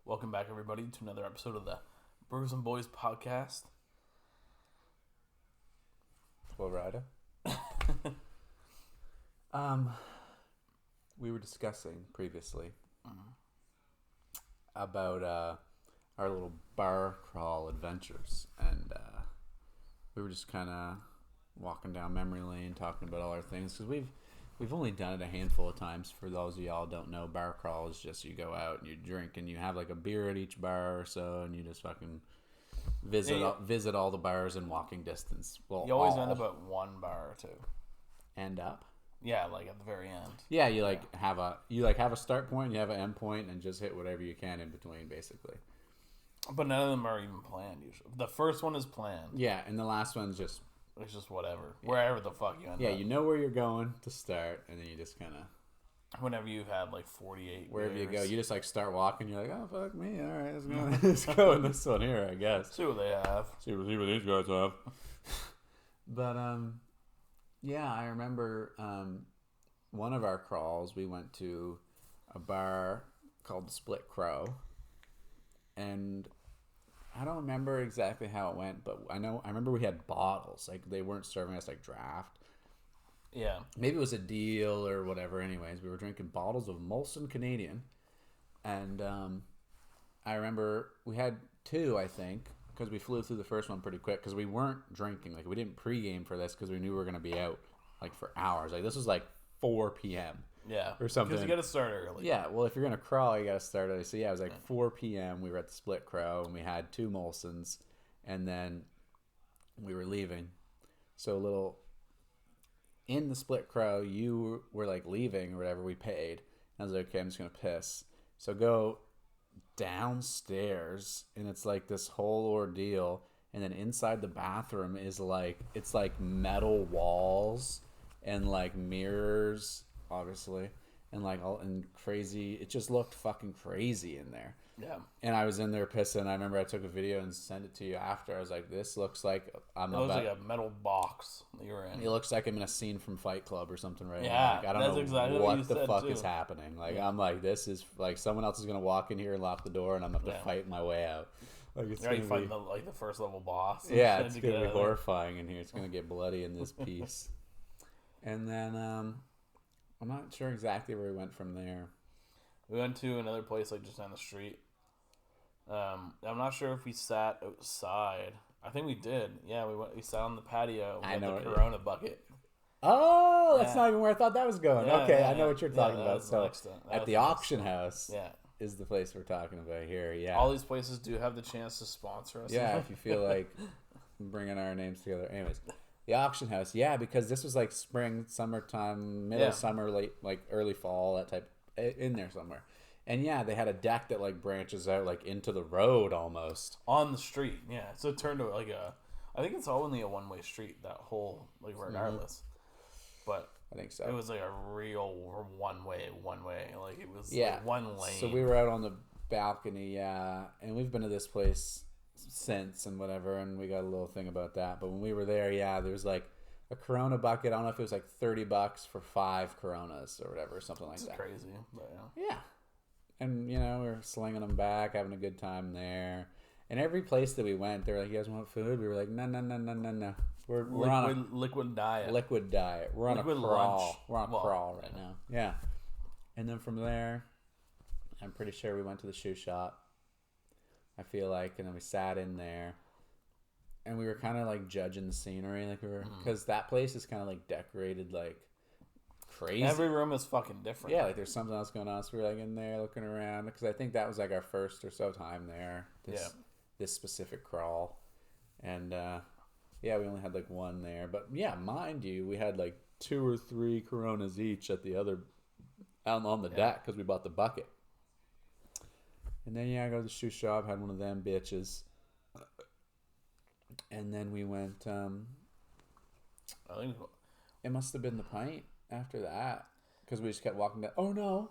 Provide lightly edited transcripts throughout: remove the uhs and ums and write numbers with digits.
Welcome back, everybody, to another episode of the Brews and Boys podcast. Well, Ryder. We were discussing previously about our little bar crawl adventures, and we were just kind of walking down memory lane, talking about all our things because we've only done it a handful of times. For those of y'all don't know, bar crawl is just you go out and you drink and you have like a beer at each bar or so, and you just fucking visit all the bars in walking distance. Well, You always end up at one bar or two. end up. Yeah, like at the very end. Yeah, you have a start point, you have an end point, and just hit whatever you can in between, basically. But none of them are even planned, usually. The first one is planned. Yeah, and the last one's just It's just whatever. Wherever the fuck you end up. you know where you're going to start, and then you just kind of Whenever you've had like 48 wherever you beers. go, you just like start walking. You're like, oh fuck me, all right, let's go in this one here, I guess. See what they have. See what these guys have. But yeah, I remember one of our crawls. We went to a bar called the Split Crow, and I don't remember exactly how it went, but I remember we had bottles. Like they weren't serving us like draft. Yeah. Maybe it was a deal or whatever. Anyways, we were drinking bottles of Molson Canadian, and I remember we had two, I think, because we flew through the first one pretty quick because we weren't drinking. Like we didn't pregame for this because we knew we were gonna be out like for hours. Like this was like 4 p.m. Yeah. or something. Because you got to start early. Yeah, well, if you're gonna crawl, you gotta start early. So yeah, it was like 4 p.m. We were at the Split Crow, and we had two Molsons, and then we were leaving. So a little in the Split Crow, you were like leaving or whatever. We paid. I was like, okay, I'm just gonna piss. So go downstairs, and it's like this whole ordeal. And then inside the bathroom is like it's like metal walls and like mirrors, obviously, and like all and crazy. It just looked fucking crazy in there. Yeah. And I was in there pissing. I remember I took a video and sent it to you after. I was like, this looks like I'm It was about. like a metal box that you were in. It looks like I'm in a scene from Fight Club or something right Yeah, now. Like, I don't that's know exactly what you what the said, fuck too. is happening. Like I'm like, this is like someone else is gonna walk in here and lock the door, and I'm gonna have to Yeah. fight my way out. Like it's You're already gonna be, fighting the first level boss. and yeah, shit it's to gonna get be out of there. horrifying in here. It's gonna get bloody in this piece. And then I'm not sure exactly where we went from there. We went to another place like just down the street. I'm not sure if we sat outside. I think we did. Yeah, we sat on the patio I with know the it. Corona bucket. Oh, that's Yeah. not even where I thought that was going. Yeah, Okay, yeah, I know yeah. what you're Yeah, talking that about. was So next to- that at was the next auction to- house Yeah. is the place we're talking about here. Yeah. All these places do have the chance to sponsor us. Yeah, if you feel like bringing our names together. Anyways, the auction house. Yeah, because this was like spring, summertime, middle Yeah. summer, late, like early fall, that type in there somewhere. And yeah, they had a deck that like branches out like into the road almost. On the street. Yeah. So it turned to like I think it's only a one-way street, that whole, like, regardless. But I think so. it was like a real one-way. Like, it was Yeah. like one lane. So we were out on the balcony, yeah, and we've been to this place since and whatever, and we got a little thing about that. But when we were there, yeah, there was like a Corona bucket. I don't know if it was like $30 for 5 Coronas or whatever, something like It's that. crazy. But, yeah. Yeah, and we were slinging them back, having a good time there. And every place that we went, they were like, "You guys want food?" We were like, "No, no, no, no, no, no. We're on a Liquid diet. liquid diet. We're on Liquid a crawl. lunch. We're on a Well, crawl right now." Yeah. And then from there, I'm pretty sure we went to the shoe shop. I feel like, and then we sat in there, and we were kind of like judging the scenery, like we were, because that place is kind of like decorated like crazy. Every room is fucking different. Yeah, like there's something else going on. So we were like in there looking around because I think that was like our first or so time there. This specific crawl, and yeah, we only had like one there. But yeah, mind you, we had like 2 or 3 Coronas each at the other out on the deck because we bought the bucket. And then yeah, I go to the shoe shop, had one of them bitches, and then we went. I think It must have been the pint after that because we just kept walking down. Oh no.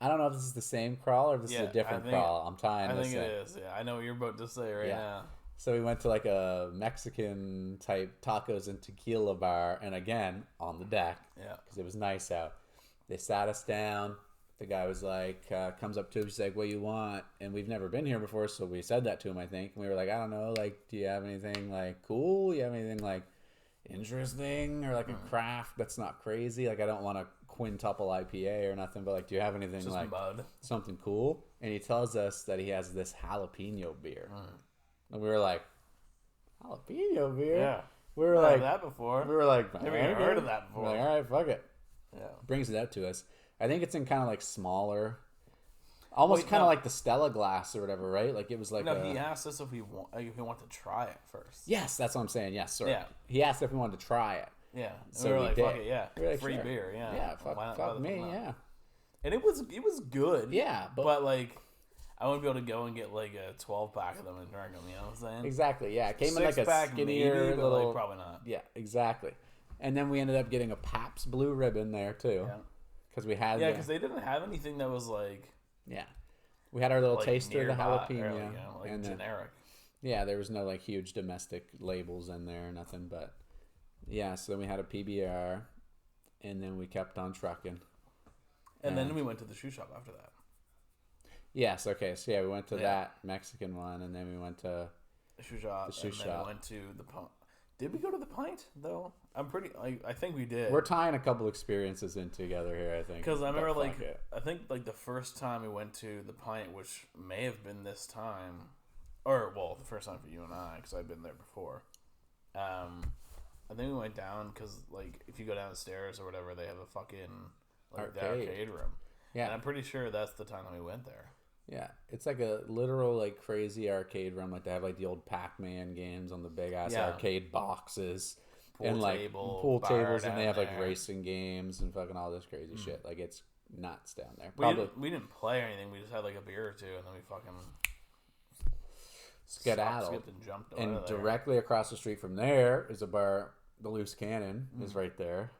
I don't know if this is the same crawl or if this is Yeah, a different I think- crawl. I'm tying I this think in. it is. Yeah, I know what you're about to say right Yeah. now. So we went to like a Mexican type tacos and tequila bar, and again on the deck Yeah. because it was nice out. They sat us down, the guy was like, comes up to us, he's like, what you want? And we've never been here before, so we said that to him, I think. And we were like, I don't know, like, do you have anything, like, cool? You have anything, like, interesting? Or, like, a craft that's not crazy? Like, I don't want a quintuple IPA or nothing, but, like, do you have anything, Just like, mud. something cool? And he tells us that he has this jalapeno beer. And we were like, jalapeno beer? Yeah. We were I've like, had that before. we were like, Never even okay. heard of that before. We're like, all right, fuck it. Yeah. Brings it out to us. I think it's in kind of like smaller, almost Wait, kind of no. like the Stella glass or whatever, right? Like it was like No, a... he asked us if we want to try it first. Yes, that's what I'm saying. Yes, sorry. Yeah. He asked if we wanted to try it. Yeah. And So we were we like, did. fuck it, yeah. We were like, Free sure. beer, yeah. Yeah, fuck Why me, not? yeah. And it was good. Yeah, But like, I wouldn't be able to go and get like a 12-pack of them and drink them. You know what I'm saying? Exactly, yeah. It came in like a 6-pack skinnier maybe, but little... like, probably not. Yeah, exactly. And then we ended up getting a Pabst Blue Ribbon there too. Yeah. Because we had... Yeah, because they didn't have anything that was like... Yeah. We had our little like taster of the nearby, jalapeno. or, like, you know, like and then, generic. yeah, there was no like huge domestic labels in there or nothing, but yeah, so then we had a PBR and then we kept on trucking. And then we went to the shoe shop after that. Yes, okay, so yeah, we went to that Mexican one and then we went to The shoe shop. The shoe and shop. Then went to the pint. Did we go to the pint though? I'm pretty. I think we did. we're tying a couple experiences in together here, I think. Because I but remember, fuck like, it. I think, like, the first time we went to the pint, which may have been this time, or, well, the first time for you and I, because I'd been there before. I think we went down because, like, if you go downstairs or whatever, they have a fucking, like, the Arcade. arcade room. Yeah. And I'm pretty sure that's the time that we went there. Yeah, it's like a literal like crazy arcade room. Like they have like the old Pac-Man games on the big ass Yeah. arcade boxes Pool and like table, pool bar tables, and they down have like there. racing games and fucking all this crazy shit. Like it's nuts down there. We Probably didn't, we didn't play or anything. We just had, like, a beer or two, and then we fucking skedaddled. skipped and jumped out And of there. directly across the street from there is a bar. The Loose Cannon is right there.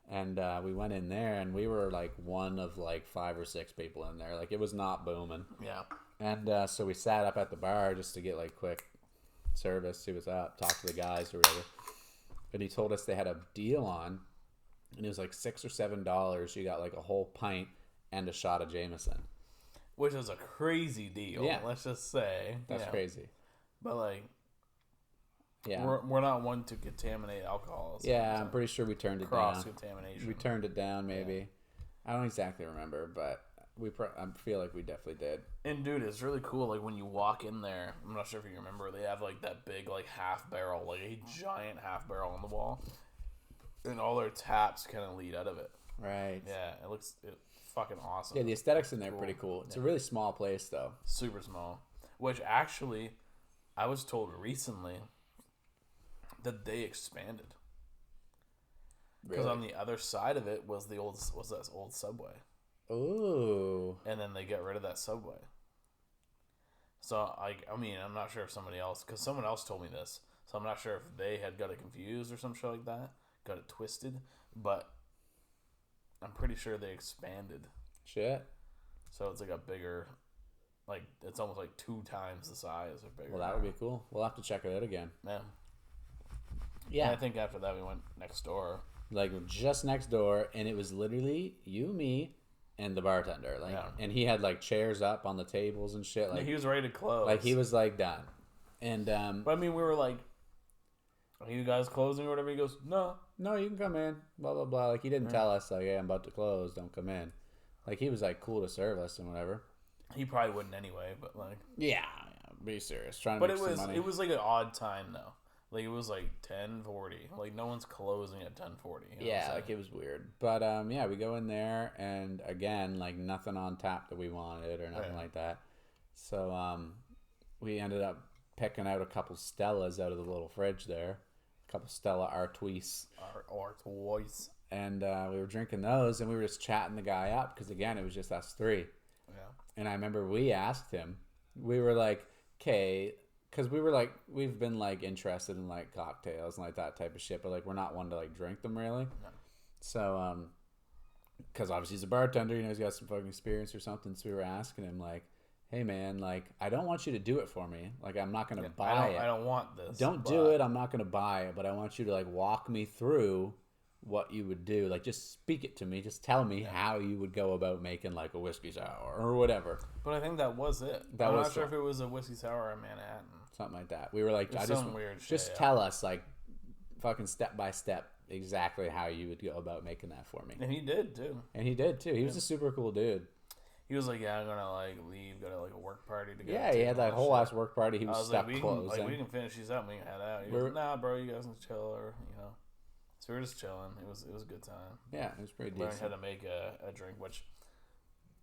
And we went in there, and we were like one of like 5 or 6 people in there. Like it was not booming. Yeah. And so we sat up at the bar just to get like quick service, see what's up, talk to the guys or whatever. And he told us they had a deal on, and it was like $6 or $7. You got like a whole pint and a shot of Jameson. Which is a crazy deal, Yeah. let's just say. That's Yeah. crazy. But, like, Yeah. we're not one to contaminate alcohol. So Yeah, I'm pretty sure we turned it cross down. contamination. We turned it down, maybe. I don't exactly remember, but I feel like we definitely did. And dude, it's really cool. Like when you walk in there, I'm not sure if you remember, they have like that big like half barrel, like a giant half barrel on the wall, and all their taps kind of lead out of it. Right. Yeah, it looks fucking awesome. Yeah, the aesthetics in there are Cool. pretty cool. It's a really small place, though. Super small. Which actually, I was told recently that they expanded because Really? on the other side of it was that old Subway. Ooh. And then they get rid of that Subway. So, I mean, I'm not sure if somebody else, because someone else told me this, so I'm not sure if they had got it confused or some shit like that, got it twisted, but I'm pretty sure they expanded. Shit. So it's like a bigger, like, it's almost like 2 times the size or bigger. Well, that would be cool. We'll have to check it out again. Yeah. Yeah. And I think after that we went next door. Like just next door, and it was literally you, me, and the bartender. Like, Yeah. and he had like chairs up on the tables and shit. Like, He was ready to close. like he was like done. And But I mean, we were like, are you guys closing or whatever? He goes, no. no, you can come in. Blah blah blah. Like he didn't tell us like, hey, I'm about to close. Don't come in. Like he was like cool to serve us and whatever. He probably wouldn't anyway, but like. Yeah, be serious. Trying to But make some money. it was like an odd time though. Like it was like 10:40. Like no one's closing at 10:40. You know what I'm Yeah, saying? like it was weird. But yeah, we go in there and again, like nothing on tap that we wanted or nothing like that. So we ended up picking out a couple Stellas out of the little fridge there. A couple Stella Artois. Or twice. And we were drinking those and we were just chatting the guy up because again, it was just us 3. Yeah. And I remember we asked him, we were like, okay, because we were like, we've been like interested in like cocktails and like that type of shit, but like we're not one to like drink them really. No. So, because obviously he's a bartender, you know, he's got some fucking experience or something. So we were asking him like, hey man, like I don't want you to do it for me. Like I'm not gonna buy it. I don't want this. Don't do it. I'm not gonna buy it, but I want you to like walk me through what you would do. Like, just speak it to me. Just tell me how you would go about making like a whiskey sour or whatever. But I think that was it. I'm not sure if it was a whiskey sour in Manhattan. Something like that. We were like, I just weird shit, just tell us like, fucking step by step exactly how you would go about making that for me. And he did too. He was a super cool dude. He was like, yeah, I'm gonna like leave, go to like a work party to go. Yeah, he had that whole ass work party. He was stuck like, closing. We can finish these up and we can head out. He was, nah, bro, you guys can chill, or So we were just chilling. It was a good time. Yeah, it was pretty Learned decent. how to make a drink, which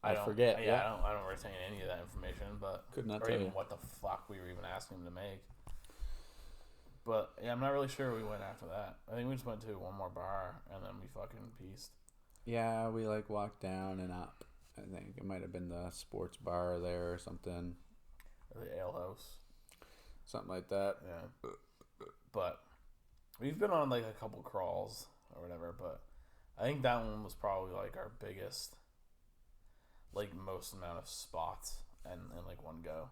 I forget. Yeah, I don't retain any of that information, but could not or tell even you what the fuck we were even asking him to make. But yeah, I'm not really sure where we went after that. I think we just went to one more bar and then we fucking pieced. Yeah, we like walked down and up. I think it might have been the sports bar there or something. Or the ale house. Something like that. Yeah. But we've been on like a couple crawls or whatever, but I think that one was probably like our biggest, like most amount of spots and in like one go.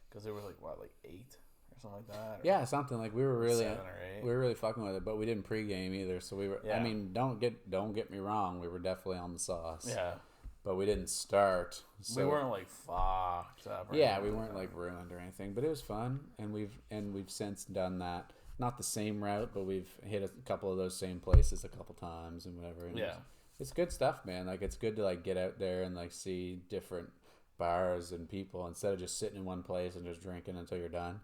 Because there was like, what, like 8 or something like that? Yeah, something like we were really 7 or 8. we were really fucking with it, but we didn't pregame either. So we were. Yeah. I mean, don't get me wrong. We were definitely on the sauce. Yeah. But we didn't start. So, We weren't like fucked up. Yeah, we weren't like ruined or anything, but it was fun, and we've since done that. Not the same route, but we've hit a couple of those same places a couple times and whatever. And Yeah. it's good stuff, man. Like, it's good to like get out there and like see different bars and people instead of just sitting in one place and just drinking until you're done.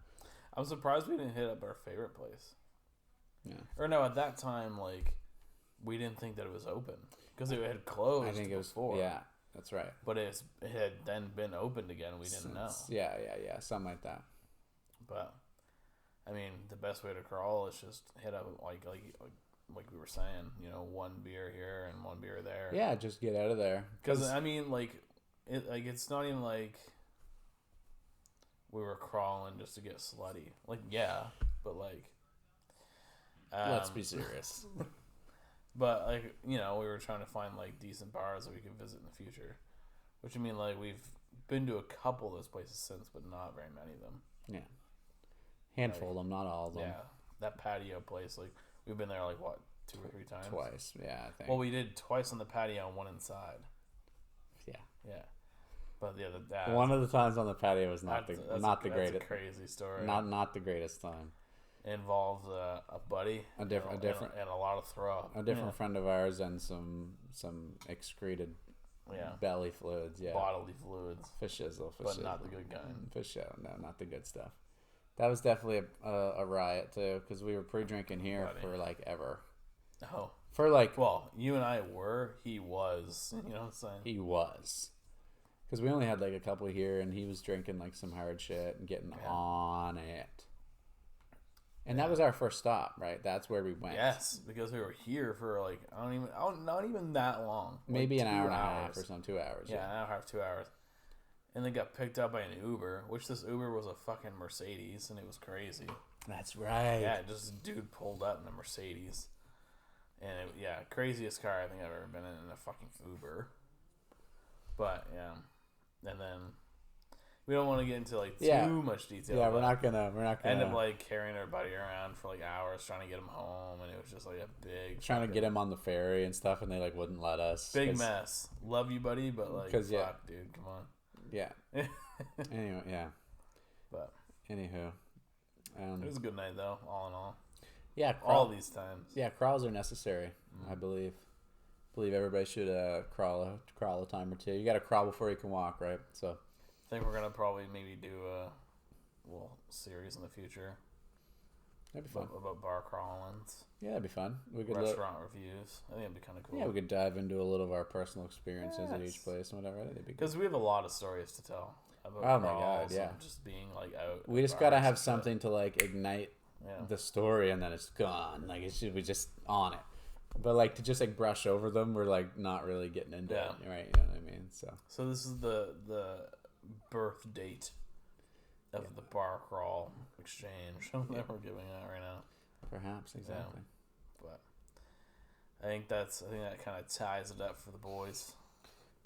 I'm surprised we didn't hit up our favorite place. Yeah. Or no, at that time, like, we didn't think that it was open because it had closed. I think it was before. Yeah, that's right. But it had then been opened again. We didn't know. Yeah, something like that. But I mean, the best way to crawl is just hit up like we were saying, one beer here and one beer there. Yeah, just get out of there. Because I mean, it's not even like we were crawling just to get slutty. Like, yeah, but like, let's be serious. But like, we were trying to find like decent bars that we could visit in the future. Which I mean, like, we've been to a couple of those places since, but not very many of them. Yeah. Handful of them, not all of them. Yeah, that patio place, like, we've been there like what, 2 or 3 times? Twice, yeah, I think. Well, we did twice on the patio and one inside. Yeah. But the other one of the times on the patio was not the greatest. That's a crazy story. Not the greatest time. It involved a buddy, a different, and a lot of throw up. A different friend of ours and some excreted belly fluids, bodily fluids, for shizzle, but not the good kind. For show, no, not the good stuff. That was definitely a riot too, because we were pre-drinking here for like ever. Oh, for like, well, you and I were. He was. You know what I'm saying? He was. Because we only had like a couple here, and he was drinking like some hard shit and getting on it. And that was our first stop, right? That's where we went. Yes, because we were here for like not even that long. Maybe like an hour and a half or something, 2 hours. Yeah, an hour and a half, 2 hours. And then got picked up by an Uber, which this Uber was a fucking Mercedes, and it was crazy. That's right. Yeah, just a dude pulled up in a Mercedes. And craziest car I think I've ever been in a fucking Uber. But yeah, and then we don't want to get into like too much detail. Yeah, we're not gonna end up like carrying our buddy around for like hours trying to get him home, and it was just like a big trying to get him on the ferry and stuff, and they like wouldn't let us. Big mess. Love you, buddy, but like, fuck, dude, come on. Yeah. Anyway, yeah. But anywho, it was a good night though, all in all. Yeah, all these times. Yeah, crawls are necessary. I believe everybody should crawl a time or two. You got to crawl before you can walk, right? So I think we're gonna probably maybe do a little series in the future. That'd be fun. About bar crawlings. Yeah, that'd be fun. We could restaurant reviews. I think it'd be kind of cool. Yeah, we could dive into a little of our personal experiences at each place and whatever. Because we have a lot of stories to tell about oh my god, yeah, just being like out. We just gotta have something to like ignite the story, and then it's gone. Like it should be just on it. But like to just like brush over them, we're like not really getting into it, right? You know what I mean? So this is the birth date of the bar crawl exchange that we're giving out right now. Perhaps, exactly. Yeah. But I think that kind of ties it up for the boys.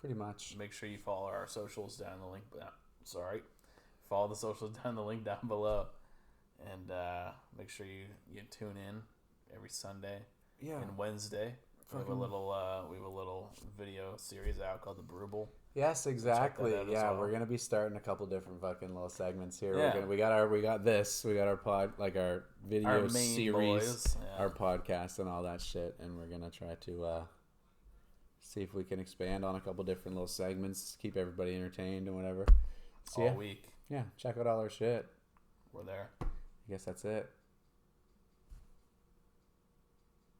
Pretty much. Make sure you follow our socials down the link. Follow the socials down the link down below, and make sure you tune in every Sunday. Yeah. And Wednesday, we have a little video series out called the Brewable. Yes, exactly. out as Yeah, well. we're gonna be starting a couple different fucking little segments here. Yeah. We got our video Our main series, boys, yeah. our podcast, and all that shit, and we're gonna try to see if we can expand on a couple different little segments, keep everybody entertained and whatever. So, all week. Yeah, check out all our shit. We're there. I guess that's it.